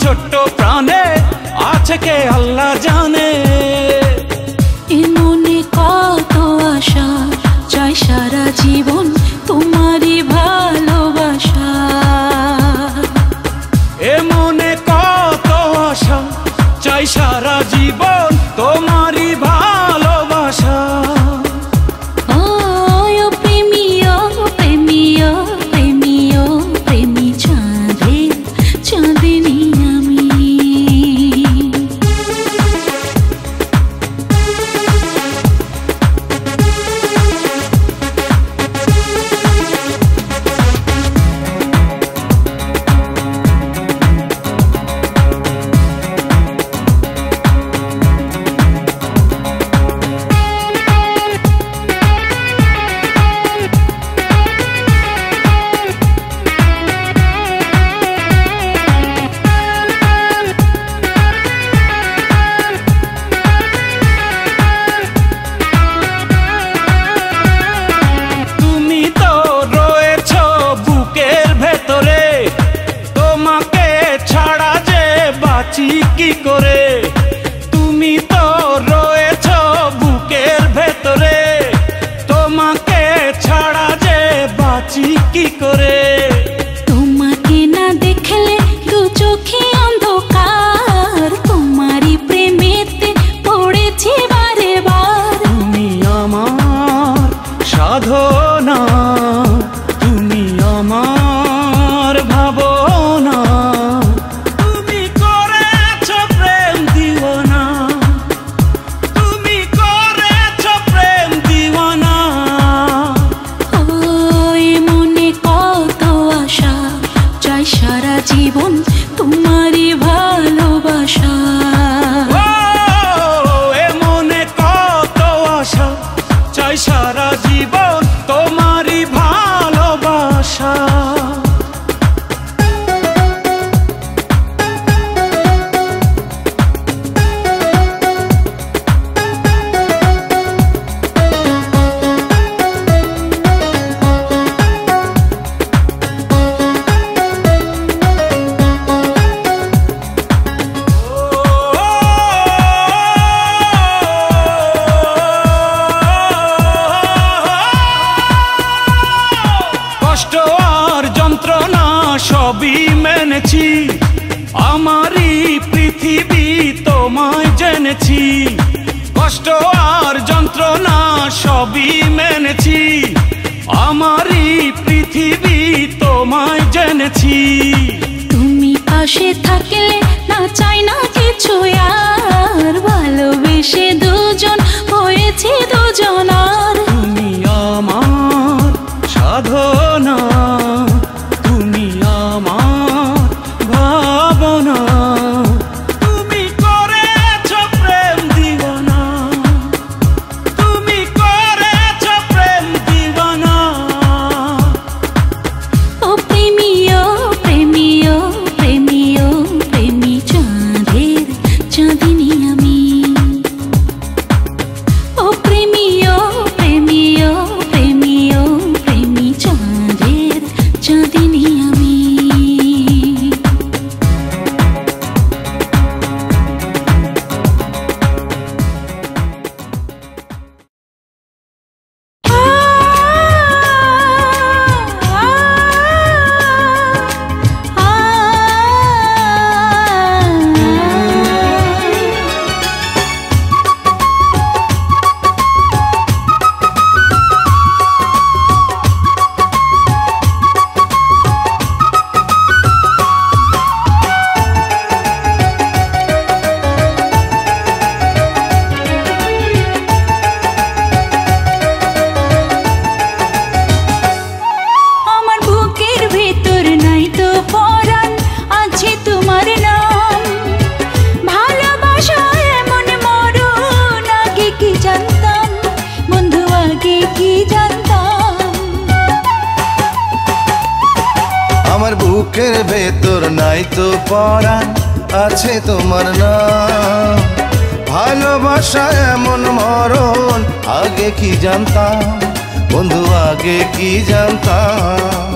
ছোট্ট প্রাণে আছে কে আল্লাহ জানে। মনে কত আশা চাই সারা জীবন তোমারই ভালোবাসা। এ মনে কত আশা চাই সারা জীবন তোমারই ভালোবাসা। কি করে তুমি তো রয়েছো বুকের ভেতরে, তোমাকে ছাড়া যে বাঁচি কি করে। তোমাকে না দেখলে দু চোখে অন্ধকার, তোমারই প্রেমেতে পড়েছি বারে বার। তুমি আমার সাধনা, তুমি আমার ভাবনা, জীবন তোমারই ভালোবাসা। এ মনে কত আশা চাই সারা জীবন তোমারই ভালোবাসা। সবই মেনেছি, আমারই পৃথিবী তোমায় জেনেছি। কষ্ট আর যন্ত্রণা সবই মেনেছি, আমারই পৃথিবী তোমায় জেনেছি। তুমি পাশে থাকলে না চাই না কিছু আর, ভালোবেসে দুজন হয়েছি দুজনার। তুমি আমার সাধনা, তুমি আমার ভাবনা, তুমি করেছো প্রেম দিওয়ানা, তুমি করেছো প্রেম দিওয়ানা। ও প্রেমী, ও প্রেমী, ও প্রেমী, ও প্রেমী চাঁদের চাঁদিনী আমি। ও প্রেমী, ও প্রেমী, ও প্রেমী, ও প্রেমী চাঁদের চাঁদিনী আমি। বুকের ভেতর নাই তো পরাণ, আছে তোমার নাম। ভালোবাসা এমন মরণ, আগে কি জানতাম বন্ধু, আগে কি জানতাম।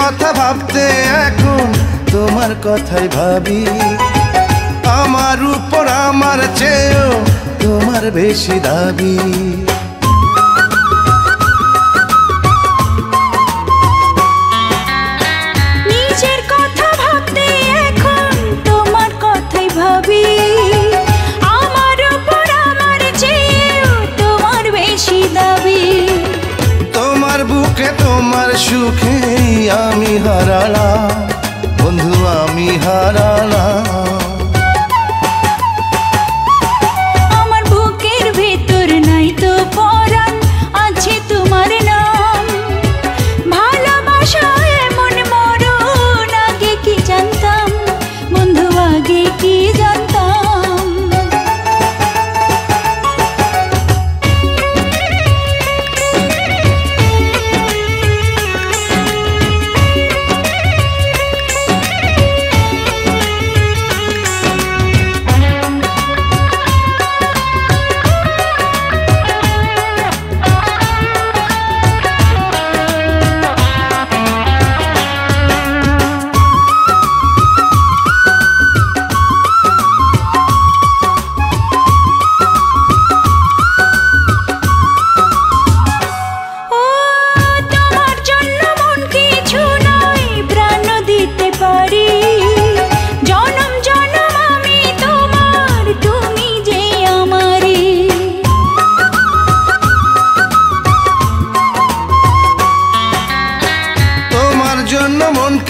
কথা ভাবতে এখন তোমার কথাই ভাবি। আমার উপর আমার চেয়েও তোমার বেশি দাবি। নিজের কথা ভাবতে এখন তোমার কথাই ভাবি। আমার উপর আমার চেয়েও তোমার বেশি দাবি। তোমার বুকে তোমার সুখে আমি হারালাম বন্ধু, আমি হারালাম। আমার বুকের ভেতর নাই তো পরাণ, আছে তোমার নাম। ভালোবাসা এমন মরণ, আগে কি জানতাম বন্ধু, আগে কি জানতাম।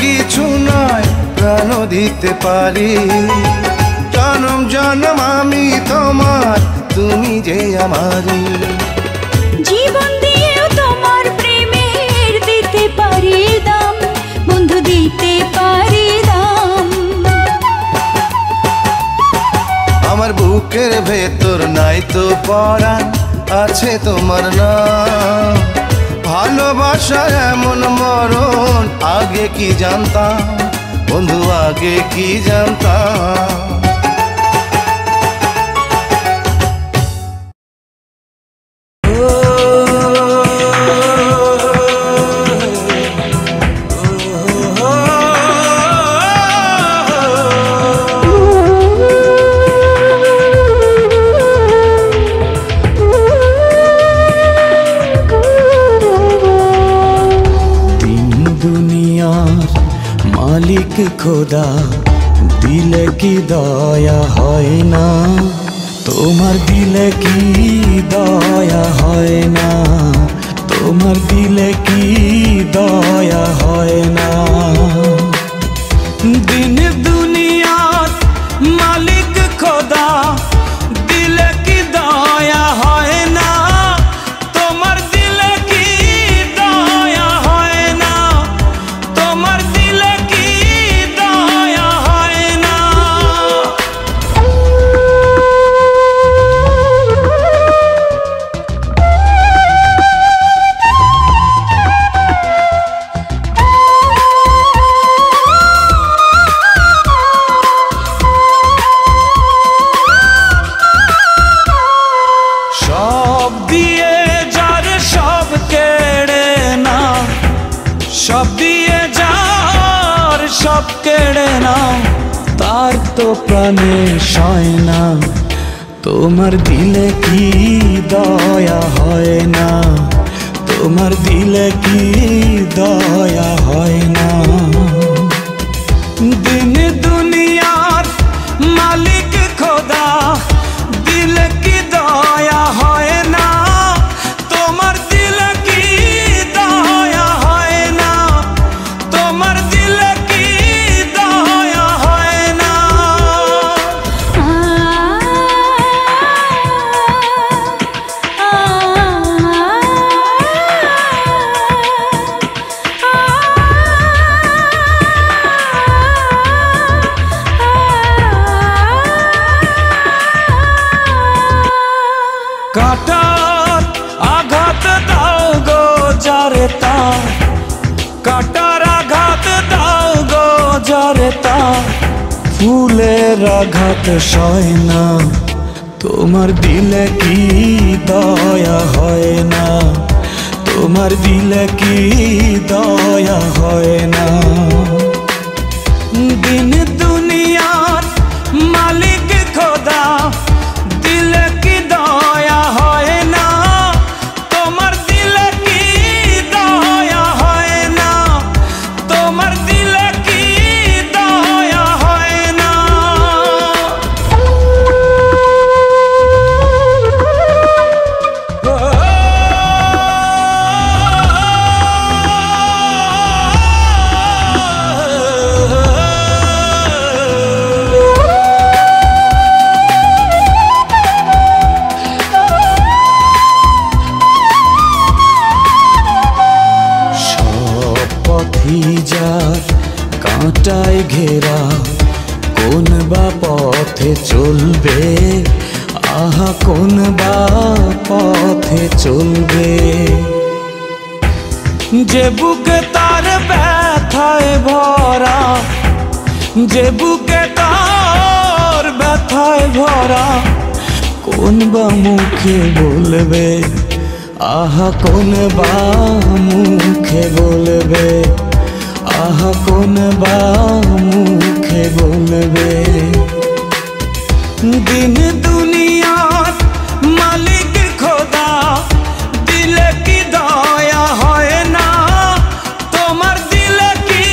কিছু নয় প্রাণ দিতে পারি, জনম জনম আমি তোমার, তুমি যে আমারি। জীবন দিয়েও তোমার প্রেমের দিতে পারি দাম বন্ধু, দিতে পারি দাম। আমার বুকের ভেতর নাই তো পরাণ, আছে তোমার নাম। ভালোবাসা এমন মরণ, আগে কি জানতাম বন্ধু, আগে কি জানতাম। মালিক খোদা দিলে কি দয়া হয় না, তোমার দিলে কি দয়া হয় না, তোমার দিলে কি দয়া হয় না। দিন দুনিয়ার মালিক খোদা দিলে কি দয়া হয় না, তোমার দিলে কি দয়া হয় না, তোমার দিলে কি দয়া হয় না। সব দিয়ে যার সব কেড়ে না, সব দিয়ে যার সব কেড়ে না, তার তো প্রাণে সয় না, তোমার দিলে কি দয়া হয় না, তোমার দিলে কি দয়া হয় না। দিন দুনিয়ার মালিক খোদা দিলে কি দয়া হয় না, তোমার দিলে কি দয়া হয় না, তোমার দিলে কি দয়া হয় না। কাটার আঘাত দাও গো যারে তার, কাটার আঘাত দাও গো যারে তার, ফুলের আঘাত সয় না, তোমার দিলে কি দয়া হয় না, তোমার দিলে কি দয়া হয় না। ঘেরা কোন বা পথে চলবে, আহা কোন বা পথে চলবে। যে বুকে তার ব্যথায় ভরা, যে বুকে তার ব্যথায় ভরা, কোন বা মুখে বলবে, আহা কোন বা মুখে বলবে, আহা কোন বা মুখে বলবে। দিন দুনিয়ার মালিক খোদা, দিলে কি দয়া হয় না? তোমার দিলে কি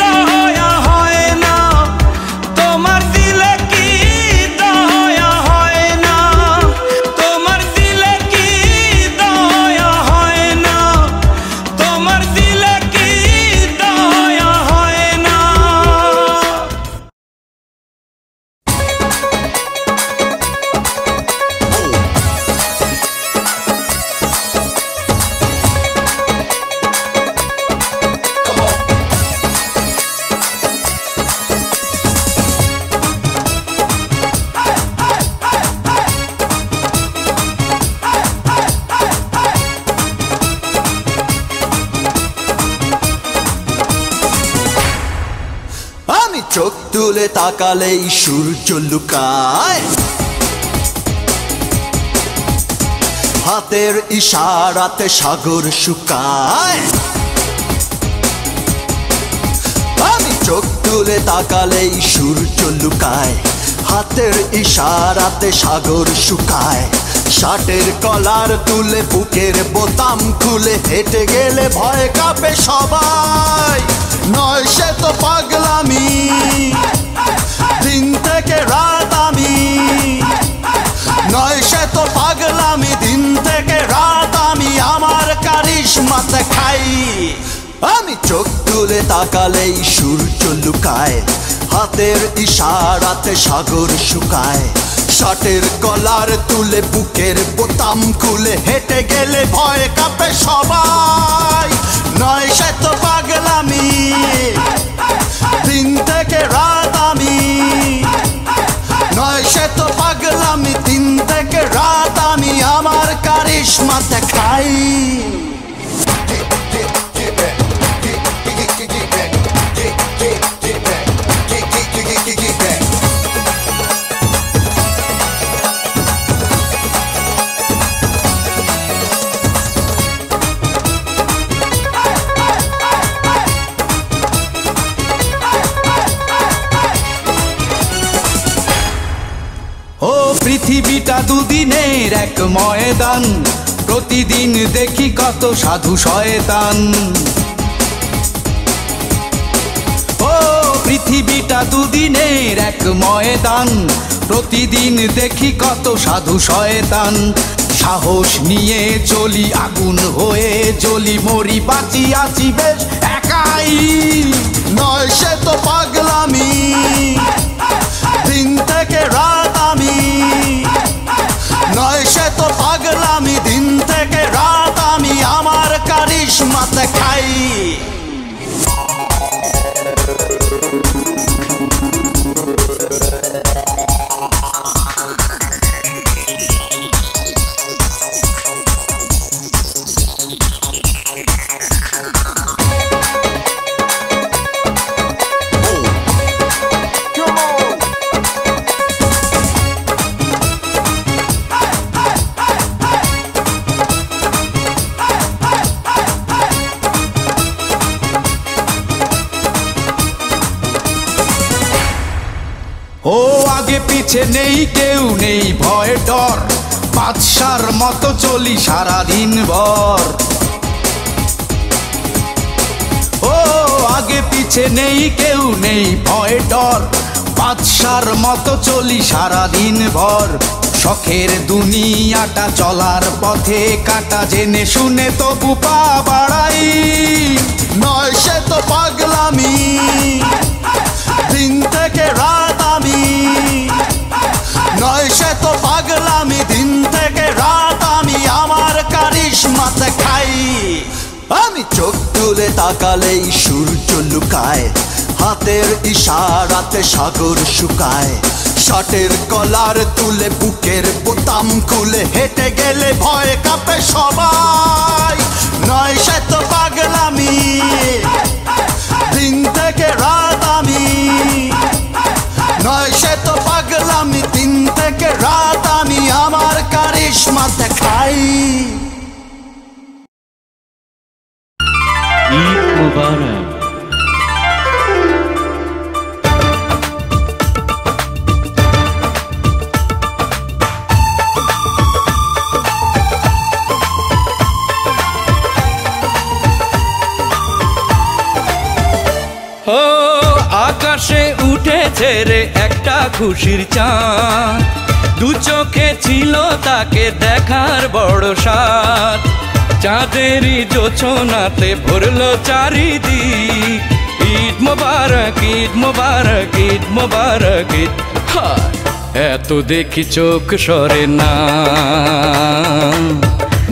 দয়া হয় না? তোমার দিলে কি দয়া হয় না? তোমার দিলে কি দয়া হয় না? তোমার দিলে কি দয়া হয় না? আমি চোখ তুলে তাকালেই সূর্য লুকায়, হাতের ইশারাতে সাগর শুকায়। আমি চোখ তুলে তাকালেই সূর্য লুকায়, হাতের ইশারাতে সাগর শুকায়। শার্টের কলার তুলে বুকের বোতাম খুলে হেঁটে গেলে ভয় কাঁপে সবাই। নয় সে তো পাগলামি, দিন থেকে রাত আমি। নয় সে তো পাগলামি, দিন থেকে রাত আমি আমার কারিশমাতে খাই। আমি চোখ তুলে তাকালেই সূর্য লুকায়, হাতের ইশারাতে সাগর শুকায়। শার্টের কলার তুলে বুকের বোতাম খুলে হেঁটে গেলে ভয় কাঁপে সবাই। নয় সে তো পাগলামি, দিন থেকে রাত আমি। নয় সে তো পাগলামি, দিন থেকে রাত আমি আমার কারিশমাতে খাই। ও পৃথিবীটা দুদিনের এক ময়দান, প্রতিদিন দেখি কত সাধু শয়তান। ও পৃথিবীটা দুদিনের এক ময়দান, প্রতিদিন দেখি কত সাধু শয়তান। সাহস নিয়ে চলি, আগুন হয়ে জ্বলি, মরি বাঁচি আছি বেশ একাই। নয় সে তো পাগলামি, দিন থেকে রাত আমি। নয় সে তো পাগলামি, দিন থেকে রাত আমি আমার কারিশমাতে খাই। ও আগে পিছে নেই কেউ, নেই ভয় ডর, বাদশার মতো চলি সারাদিন ভর। ও আগে পিছে নেই কেউ, নেই ভয় ডর, বাদশার মতো চলি সারাদিন ভর। শখের দুনিয়াটা চলার পথে কাটা, জেনে শুনে তবু পা বাড়াই। নয় সে তো পাগলামি, দিন থেকে রাত আমি। নয় সে তো পাগলামি, দিন থেকে রাত আমি আমার কারিশমাতে খাই। আমি চোখ তুলে তাকালেই সূর্য লুকায়, হাতের ইশারাতে সাগর শুকায় শার্টের কলার তুলে বুকের বোতাম খুলে হেঁটে গেলে ভয় কাঁপে সবাই নয় সে তো পাগলামি দিন থেকে রাত আমি নয় সে তো পাগলামি দিন থেকে রাত আমি আমার কারিশমা দেখাই ঈদ মুবারক ও আকাশে উঠেছে রে একটা খুশির চাঁদ দু চোখে ছিল তাকে দেখার বড় সাথ চাঁদেরই জোছনাতে ভরলো চারিদিক ঈদ মোবারক ঈদ মোবারক ঈদ মোবারক ঈদ এত দেখি চোখ সরে না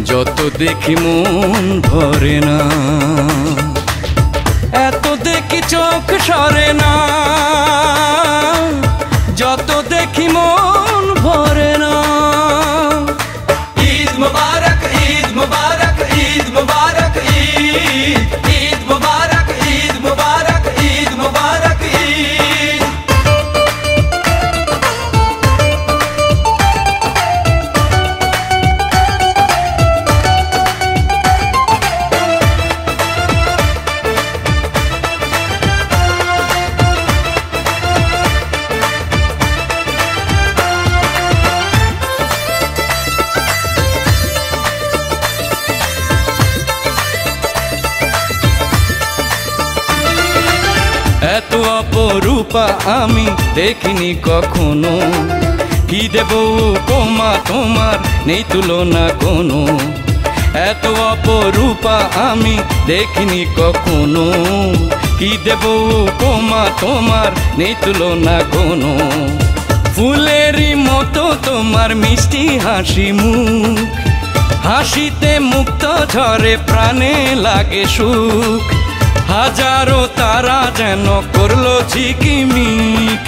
যত দেখি মন ভরে না এত দেখি চোখ সরে না যত দেখি মন ভরে না ঈদ মুবারক ঈদ মুবারক ঈদ মুবারক ঈদ ঈদ মুবারক ঈদ মুবারক ঈদ মুবারক ঈদ এত অপরূপা আমি দেখিনি কখনো কি দেব উপমা তোমার নেই তুলনা কোনো এত অপরূপা আমি দেখিনি কখনো কি দেব উপমা তোমার নেই তুলনা কোনো ফুলেরই মতো তোমার মিষ্টি হাসি মুখ হাসিতে মুক্ত ঝরে প্রাণে লাগে সুখ হাজারো তারা যেন করলো ঝিকিমিক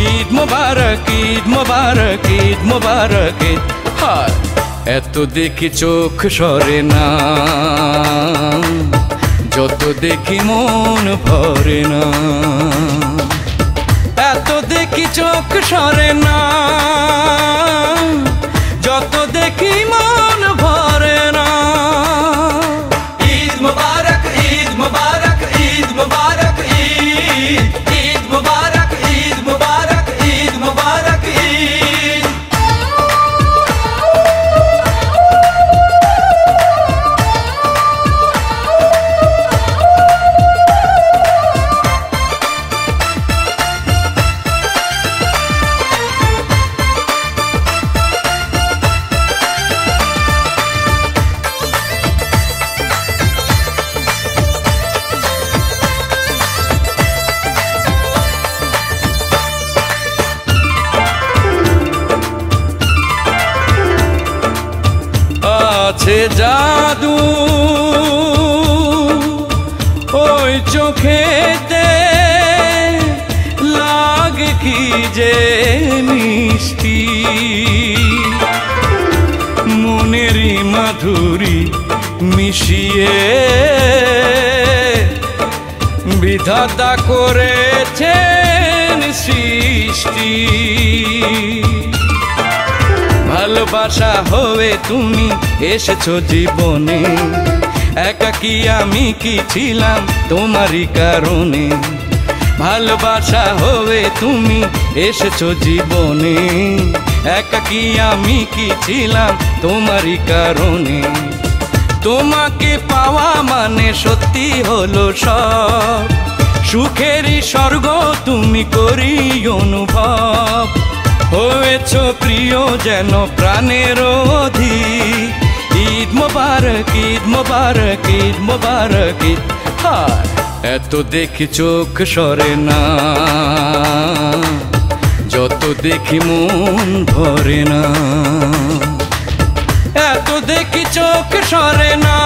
ঈদ মোবারক ঈদ মোবারক ঈদ মোবারক ঈদ এত দেখি চোখ সরে না যত দেখি মন ভরে না এত দেখি চোখ সরে না যত দেখি মন ভরে না ঈদ মোবারক ঈদ মোবারক ঈদ মোবারক ঈদ ঈদ মোবারক ঈদ মোবারক ঈদ মোবারক ঈদ আছে জাদু ওই চোখেতে লাগে কি যে মিষ্টি মনেরই মাধুরী মিশিয়ে বিধাতা করেছেন সৃষ্টি ভালোবাসা হয়ে তুমি এসেছো জীবনে একাকী আমি কি ছিলাম তোমারই কারণে ভালোবাসা হয়ে তুমি এসেছো জীবনে একাকী আমি কি ছিলাম তোমারই কারণে তোমাকে পাওয়া মানে সত্যি হলো সব সুখেরই স্বর্গ তুমি করি অনুভব হয়েছো প্রিয় যেন প্রাণের অধিক ঈদ মোবারক ঈদ মোবারক ঈদ মোবারক ঈদ এত দেখি চোখ সরে না যত দেখি মন ভরে না এত দেখি চোখ সরে না